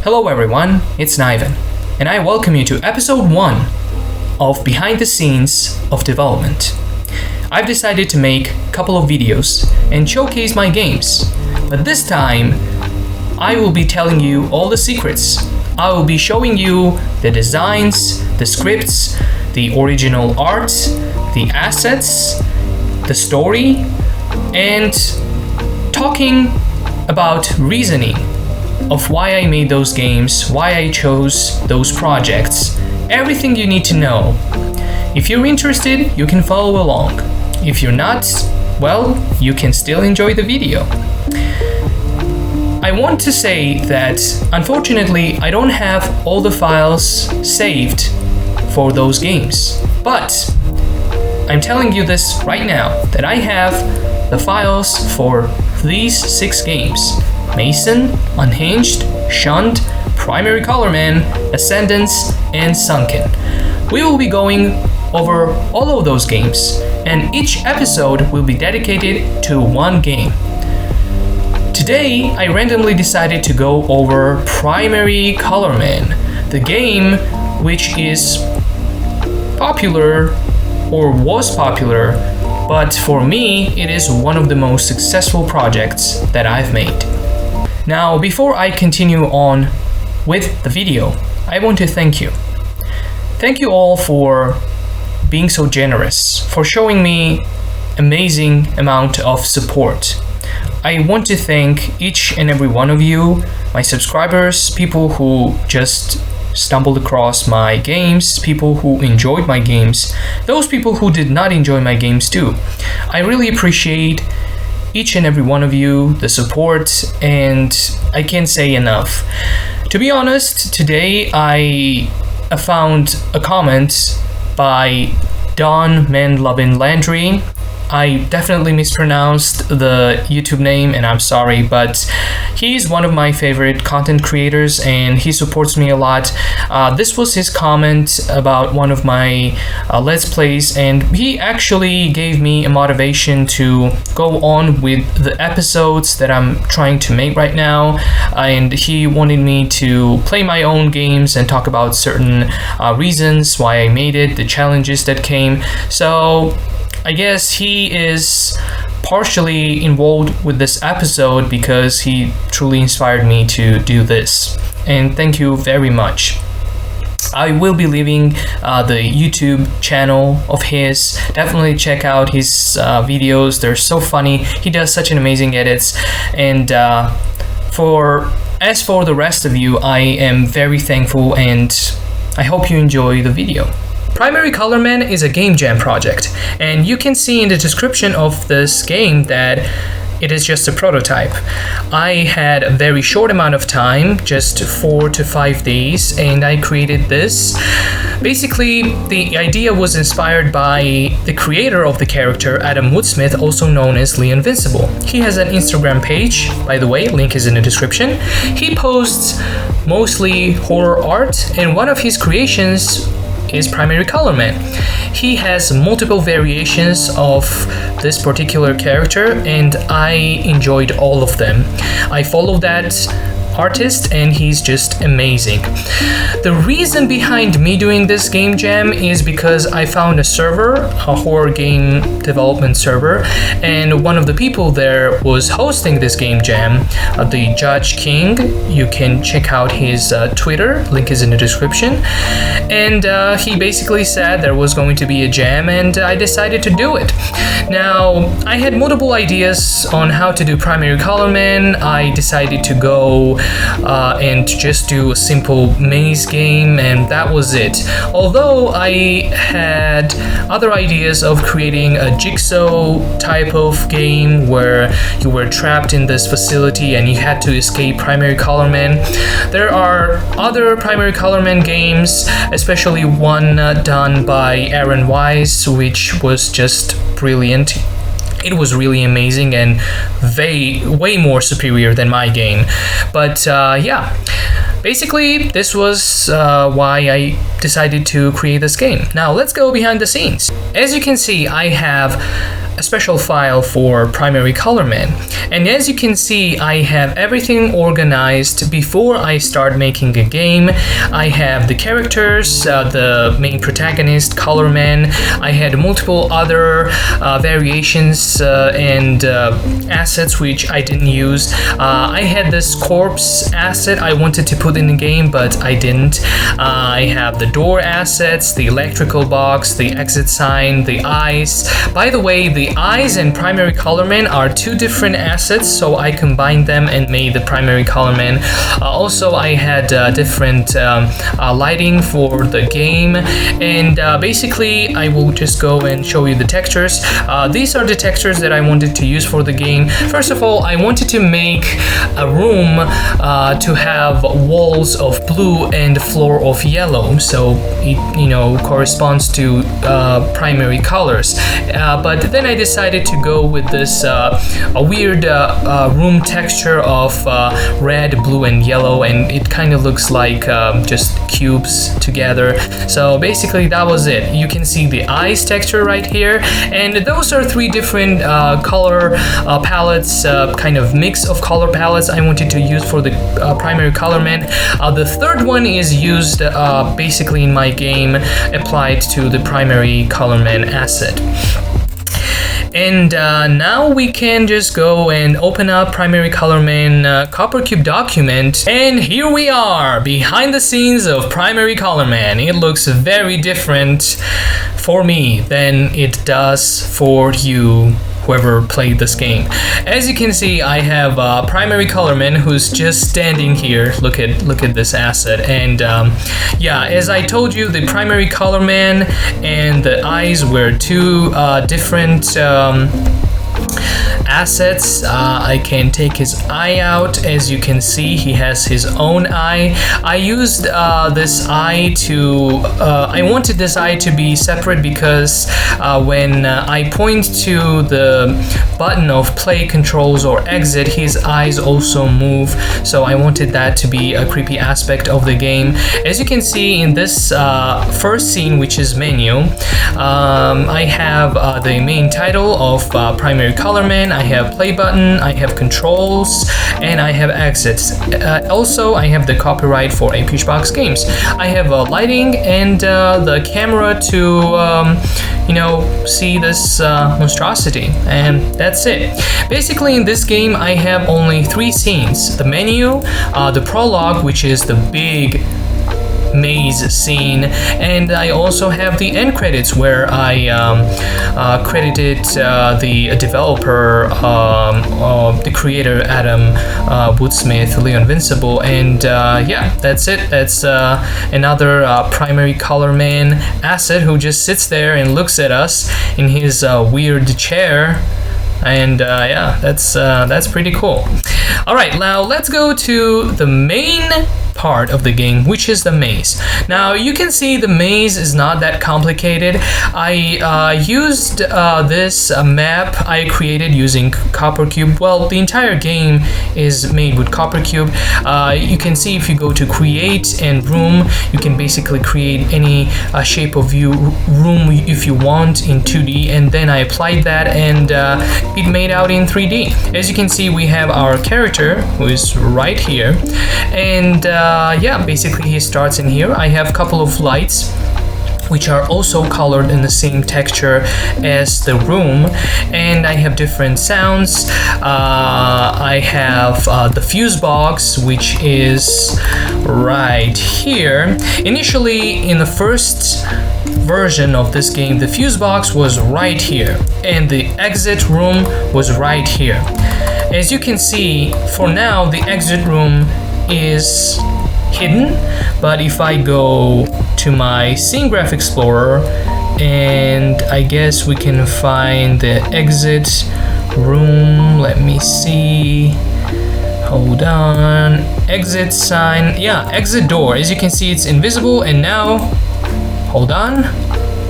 Hello everyone, it's Niven, and I welcome you to episode 1 of Behind the Scenes of Development. I've decided to make a couple of videos and showcase my games, but this time I will be telling you all the secrets. I will be showing you the designs, the scripts, the original art, the assets, the story, and talking about reasoning of why I made those games, why I chose those projects, everything you need to know. If you're interested, you can follow along. If you're not, well, you can still enjoy the video. I want to say that unfortunately I don't have all the files saved for those games, but I'm telling you this right now that I have the files for these 6 games: Mason, Unhinged, Shunned, Primary Colorman, Ascendance, and Sunken. We will be going over all of those games, and each episode will be dedicated to one game. Today, I randomly decided to go over Primary Colorman, the game which is popular or was popular, but for me, it is one of the most successful projects that I've made. Now, before I continue on with the video, I want to thank you. Thank you all for being so generous, for showing me amazing amount of support. I want to thank each and every one of you, my subscribers, people who just stumbled across my games, people who enjoyed my games, those people who did not enjoy my games too. I really appreciate each and every one of you, the support, and I can't say enough. To be honest, today I found a comment by Don Manlubin Landry. I definitely mispronounced the YouTube name and I'm sorry, but he's one of my favorite content creators and he supports me a lot. This was his comment about one of my Let's Plays, and he actually gave me a motivation to go on with the episodes that I'm trying to make right now, and he wanted me to play my own games and talk about certain reasons why I made it, the challenges that came. So I guess he is partially involved with this episode because he truly inspired me to do this. And thank you very much. I will be leaving the YouTube channel of his. Definitely check out his videos. They're so funny. He does such an amazing edits. And as for the rest of you, I am very thankful and I hope you enjoy the video. Primary Colorman is a game jam project, and you can see in the description of this game that it is just a prototype. I had a very short amount of time, just 4 to 5 days, and I created this. Basically, the idea was inspired by the creator of the character, Adam Woodsmith, also known as Leon Vincible. He has an Instagram page, by the way, link is in the description. He posts mostly horror art, and one of his creations is Primary Colorman. He has multiple variations of this particular character and I enjoyed all of them. I follow that artist and he's just amazing. The reason behind me doing this game jam is because I found a server, a horror game development server, and one of the people there was hosting this game jam, the Judge King. You can check out his Twitter, link is in the description. And he basically said there was going to be a jam and I decided to do it. Now, I had multiple ideas on how to do Primary Colorman. I decided to go and just do a simple maze game, and that was it. Although I had other ideas of creating a jigsaw type of game where you were trapped in this facility and you had to escape Primary Colorman. There are other Primary Colorman games, especially one done by Aaron Wise, which was just brilliant. It was really amazing and way more superior than my game. But yeah, basically this was why I decided to create this game. Now let's go behind the scenes. As you can see, I have a special file for Primary Colorman. And as you can see, I have everything organized before I start making a game. I have the characters, the main protagonist, Colorman. I had multiple other variations and assets which I didn't use. I had this corpse asset I wanted to put in the game, but I didn't. I have the door assets, the electrical box, the exit sign, the eyes. By the way, the eyes and Primary Colorman are two different assets, so I combined them and made the Primary Colorman. Also, I had different lighting for the game, and basically I will just go and show you the textures. These are the textures that I wanted to use for the game. First of all, I wanted to make a room to have walls of blue and floor of yellow, so it corresponds to primary colors. But then I decided to go with this a weird room texture of red, blue, and yellow, and it kind of looks like just cubes together. So basically that was it. You can see the eyes texture right here, and those are three different color palettes, kind of mix of color palettes I wanted to use for the Primary Colorman. The third one is used basically in my game, applied to the Primary Colorman asset. And now we can just go and open up Primary Colorman CopperCube document, and here we are behind the scenes of Primary Colorman. It looks very different for me than it does for you, whoever played this game. As you can see, I have Primary Colorman who's just standing here. Look at this asset, and yeah, as I told you, the Primary Colorman and the eyes were two different assets. I can take his eye out. As you can see, he has his own eye. I used this eye to I wanted this eye to be separate because when I point to the button of play, controls, or exit, his eyes also move, so I wanted that to be a creepy aspect of the game. As you can see in this first scene, which is menu, I have the main title of Primary Colorman, I have play button, I have controls, and I have exits. Also, I have the copyright for Peachbox Games. I have lighting and the camera to see this monstrosity, and that's it. Basically, in this game, I have only 3 scenes: the menu, the prologue, which is the big maze scene, and I also have the end credits where I credited the developer, the creator Adam Woodsmith, Leon Vincible, and yeah, that's it. That's another Primary Colorman asset who just sits there and looks at us in his weird chair. And yeah, that's pretty cool. All right, now let's go to the main part of the game, which is the maze. Now you can see the maze is not that complicated. I used this map I created using CopperCube. Well, the entire game is made with CopperCube. You can see if you go to create and room, you can basically create any shape of view room if you want in 2D, and then I applied that, and it made out in 3D. As you can see, we have our character who is right here, and yeah, basically he starts in here. I have a couple of lights which are also colored in the same texture as the room, and I have different sounds. I have the fuse box, which is right here. Initially, in the first version of this game, the fuse box was right here, and the exit room was right here. As you can see, for now, the exit room is hidden, but if I go to my Scene Graph Explorer, and I guess we can find the exit room. Let me see. Hold on. Exit sign. Yeah, exit door. As you can see, it's invisible, and now, hold on.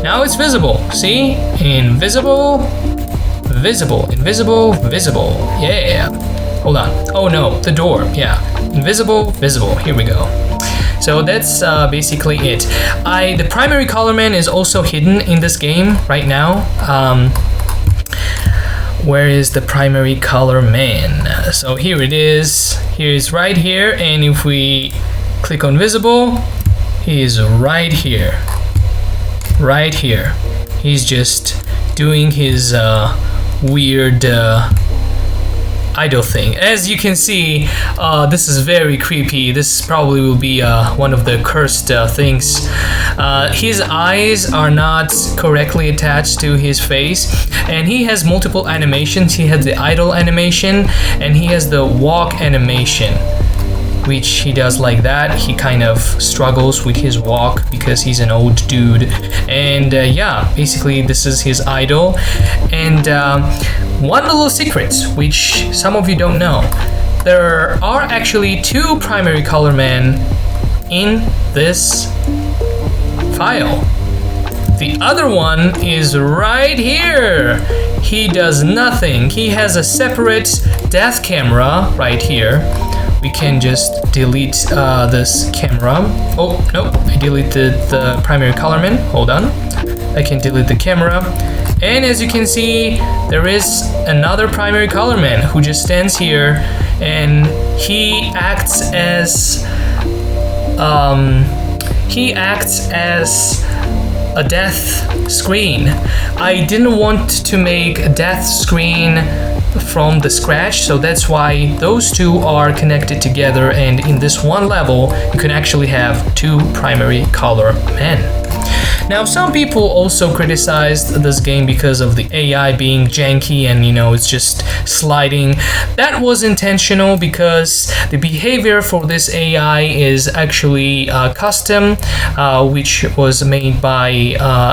Now it's visible. See? Invisible, visible, invisible, visible. Yeah. Hold on. Oh no, the door. Yeah. Invisible, visible. Here we go. So that's basically it. The Primary Colorman is also hidden in this game right now. Where is the primary color man? So here it is. Here is right here, and if we click on visible, he is right here. Right here. He's just doing his weird idle thing. As you can see, this is very creepy. This probably will be one of the cursed things. His eyes are not correctly attached to his face, and he has multiple animations. He has the idle animation, and he has the walk animation, which he does like that. He kind of struggles with his walk because he's an old dude. And yeah, basically this is his idol. And one little secret, which some of you don't know, there are actually 2 primary color men in this file. The other one is right here. He does nothing. He has a separate death camera right here. We can just delete this camera. Oh, no, I deleted the primary color man. Hold on. I can delete the camera. And as you can see, there is another primary color man who just stands here, and he acts as a death screen. I didn't want to make a death screen from the scratch, so that's why those 2 are connected together, and in this one level you can actually have 2 primary color men. Now, some people also criticized this game because of the AI being janky and, it's just sliding. That was intentional because the behavior for this AI is actually custom, which was made by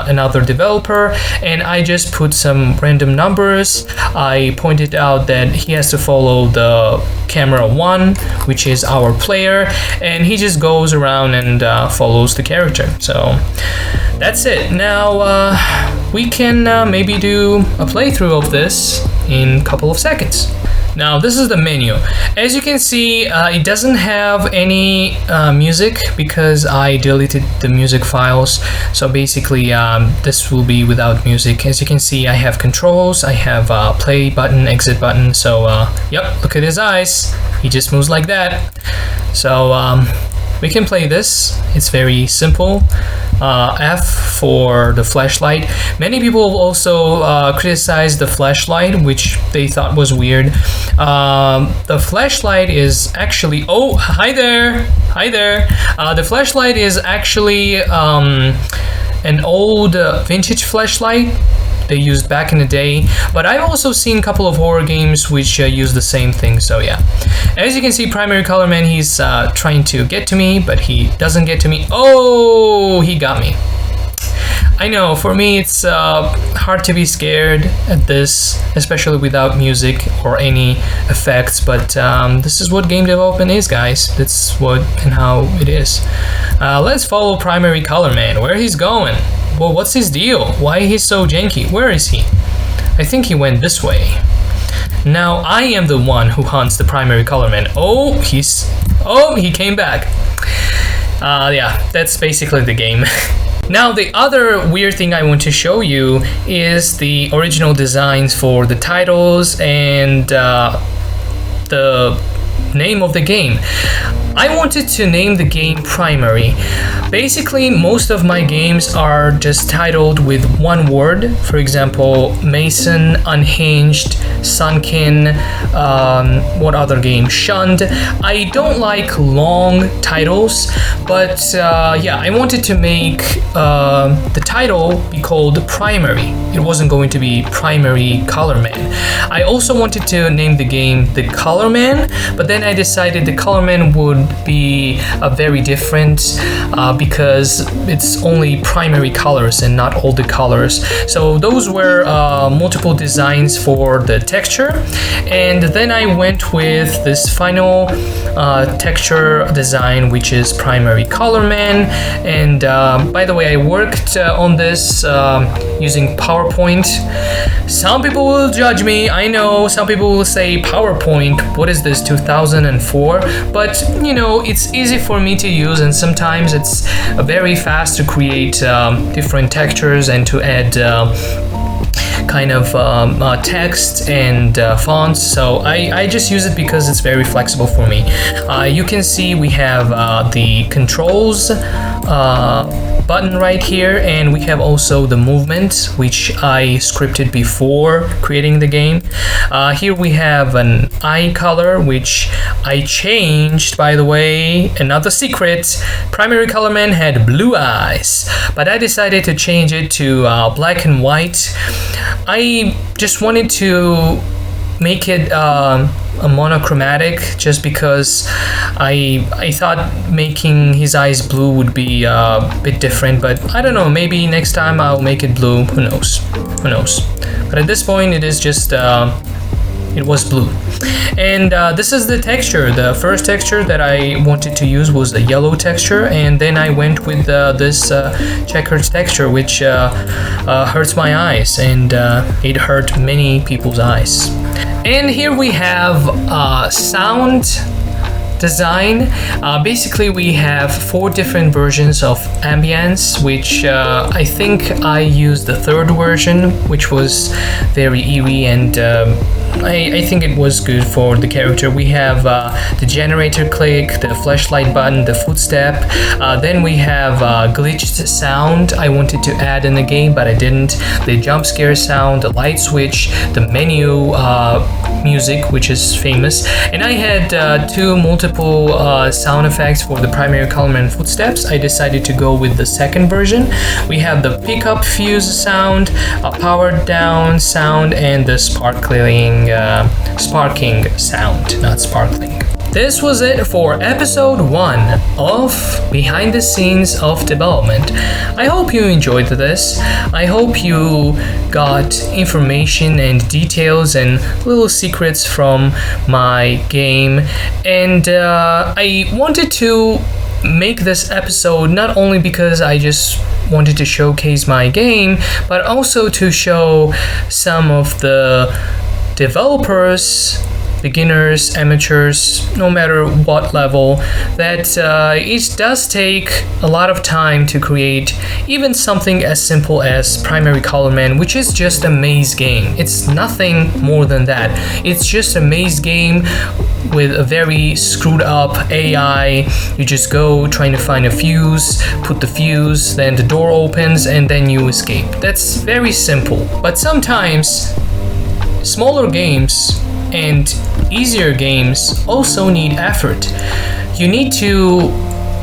another developer, and I just put some random numbers. I pointed out that he has to follow the camera 1, which is our player, and he just goes around and follows the character. So that's it. Now we can maybe do a playthrough of this in a couple of seconds. Now this is the menu. As you can see, it doesn't have any music because I deleted the music files. So basically this will be without music. As you can see, I have controls, I have play button, exit button. So yep, look at his eyes. He just moves like that. So we can play this. It's very simple. F for the flashlight. Many people also criticized the flashlight, which they thought was weird. The flashlight is actually... Oh, hi there! Hi there! The flashlight is actually an old vintage flashlight they used back in the day, but I've also seen a couple of horror games which use the same thing, so yeah. As you can see, primary color man, he's trying to get to me, but he doesn't get to me. Oh, he got me. I know, for me it's hard to be scared at this, especially without music or any effects, but this is what game development is, guys. That's what and how it is. Let's follow primary color man, where he's going. Well, what's his deal? Why he's so janky? Where is he? I think he went this way. Now I am the one who hunts the primary color man. Oh, he came back. Yeah, that's basically the game. Now the other weird thing I want to show you is the original designs for the titles and the name of the game. I wanted to name the game Primary. Basically, most of my games are just titled with one word. For example, Mason, Unhinged, Sunken, what other game? Shunned. I don't like long titles, but yeah, I wanted to make the title be called Primary. It wasn't going to be Primary Color Man. I also wanted to name the game The Color Man, but then I decided The Color Man would be very different because it's only primary colors and not all the colors. So those were multiple designs for the texture, and then I went with this final texture design, which is Primary Color Man. And by the way, I worked on this using PowerPoint. Some people will judge me, I know. Some people will say, PowerPoint, what is this, 2004? But you know, it's easy for me to use, and sometimes it's very fast to create different textures and to add kind of text and fonts. So I just use it because it's very flexible for me. You can see we have the controls button right here, and we have also the movement, which I scripted before creating the game. Here we have an eye color, which I changed, by the way. Another secret: Primary Color Man had blue eyes, but I decided to change it to black and white. I just wanted to make it a monochromatic, just because I thought making his eyes blue would be a bit different, but I don't know, maybe next time I'll make it blue. Who knows, but at this point it is just it was blue. And this is the texture. The first texture that I wanted to use was the yellow texture, and then I went with this checkered texture, which hurts my eyes, and it hurt many people's eyes. And here we have sound design. Basically, we have 4 different versions of ambience, which I think I used the 3rd version, which was very eerie, and I think it was good for the character. We have the generator click, the flashlight button, the footstep. Then we have glitched sound. I wanted to add in the game, but I didn't. The jump scare sound, the light switch, the menu music, which is famous. And I had 2 multiple sound effects for the Primary Color Man footsteps. I decided to go with the 2nd version. We have the pickup fuse sound, powered down sound, and the sparking sound, not sparkling. This was it for episode 1 of Behind the Scenes of Development. I hope you enjoyed this. I hope you got information and details and little secrets from my game. And I wanted to make this episode not only because I just wanted to showcase my game, but also to show some of the developers, beginners, amateurs, no matter what level, that it does take a lot of time to create even something as simple as Primary Color Man, which is just a maze game. It's nothing more than that. It's just a maze game with a very screwed up AI. You just go trying to find a fuse, put the fuse, then the door opens, and then you escape. That's very simple. But sometimes smaller games and easier games also need effort. You need to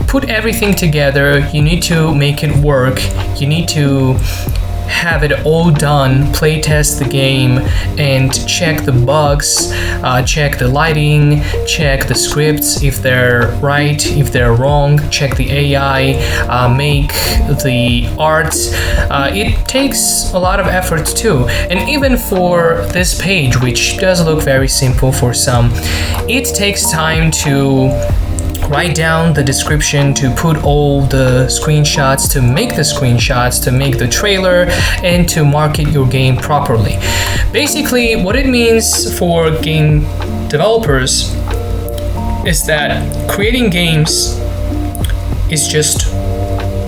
put everything together, you need to make it work, you need to have it all done, playtest the game, and check the bugs, check the lighting, check the scripts if they're right, if they're wrong, check the AI, make the art. It takes a lot of effort too. And even for this page, which does look very simple for some, it takes time to write down the description, to put all the screenshots, to make the screenshots, to make the trailer, and to market your game properly. Basically, what it means for game developers is that creating games is just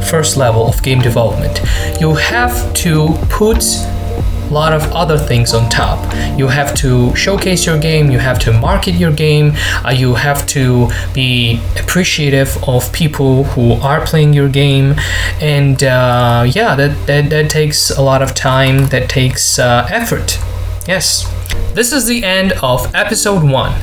first level of game development. You have to put a lot of other things on top. You have to showcase your game, you have to market your game, you have to be appreciative of people who are playing your game, and that takes a lot of time, that takes effort. Yes. This is the end of episode 1.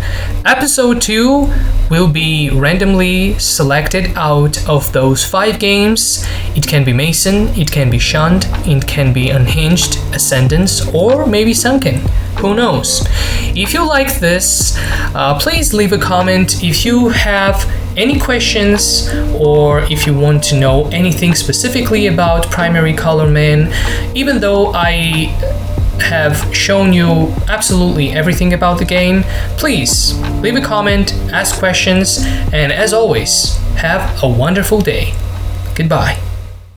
Episode 2 will be randomly selected out of those 5 games. It can be Mason, it can be Shunned, it can be Unhinged, Ascendance, or maybe Sunken. Who knows? If you like this, please leave a comment. If you have any questions, or if you want to know anything specifically about Primary Color Man, even though I have shown you absolutely everything about the game, please leave a comment, ask questions, and as always, have a wonderful day. Goodbye.